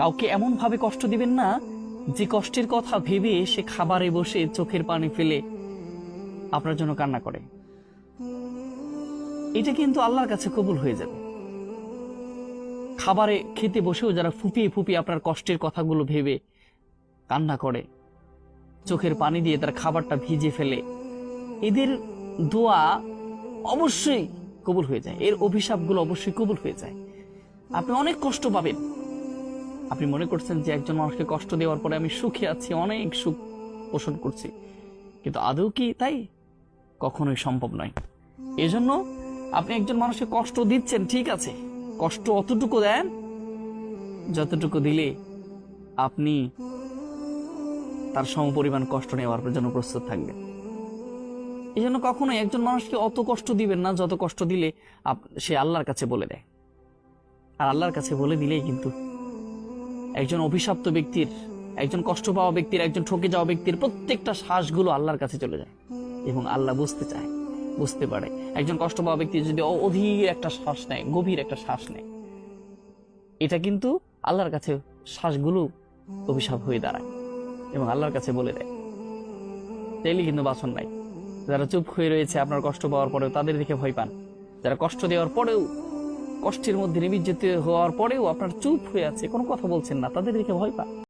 কাউকে এমন ভাবে কষ্ট দিবেন না যে কষ্টের কথা ভেবে সে খাবারে বসে চোখের পানি ফেলে আপনার জন্য কান্না করে। এটা কিন্তু আল্লাহর কাছে কবুল হয়ে যাবে। খাবারে খেতে বসেও যারা ফুপিয়ে ফুপিয়ে আপনার কষ্টের কথাগুলো ভেবে কান্না করে, চোখের পানি দিয়ে তার খাবারটা ভিজে ফেলে, এদের দোয়া অবশ্যই কবুল হয়ে যায়, এর অভিশাপগুলো অবশ্যই কবুল হয়ে যায়। আপনি অনেক কষ্ট পাবেন। আপনি মনে করছেন যে একজন মানুষকে কষ্ট দেওয়ার পরে আমি সুখে আছি, অনেক সুখ পোষণ করছি, কিন্তু আদৌ কি তাই? কখনোই সম্ভব নয়। এজন্য আপনি একজন মানুষকে কষ্ট দিচ্ছেন, ঠিক আছে, কষ্ট অতটুকু দেন যতটুকু দিলে আপনি তার সমপরিমাণ কষ্ট নেওয়ার জন্য প্রস্তুত থাকবেন। এই জন্য কখনোই একজন মানুষকে অত কষ্ট দিবেন না যত কষ্ট দিলে সে আল্লাহর কাছে বলে দেয়। আর আল্লাহর কাছে বলে দিলেই কিন্তু একজন অভিশপ্ত ব্যক্তির, একজন কষ্ট পাওয়া ব্যক্তির, একজন ঠকে যাওয়া ব্যক্তির প্রত্যেকটা শ্বাসগুলো আল্লাহর কাছে চলে যায় এবং আল্লাহ বুঝতে চায়, বুঝতে পারে। একজন কষ্ট পাওয়া ব্যক্তি যদি অধীর একটা শ্বাস নেয়, গভীর একটা শ্বাস নেয়, এটা কিন্তু আল্লাহর কাছে শ্বাসগুলো অভিশাপ হয়ে দাঁড়ায় এবং আল্লাহর কাছে বলে দেয়। তাইলে কিন্তু বাসন নাই। যারা চুপ হয়ে রয়েছে আপনার কষ্ট পাওয়ার পরেও, তাদের দেখে ভয় পান। যারা কষ্ট দেওয়ার পরেও, কষ্টের মধ্যে নিমজ্জিত হওয়ার পরেও আপনার চুপ হয়ে আছে, কোনো কথা বলছেন না, তাদের দেখে ভয় পান।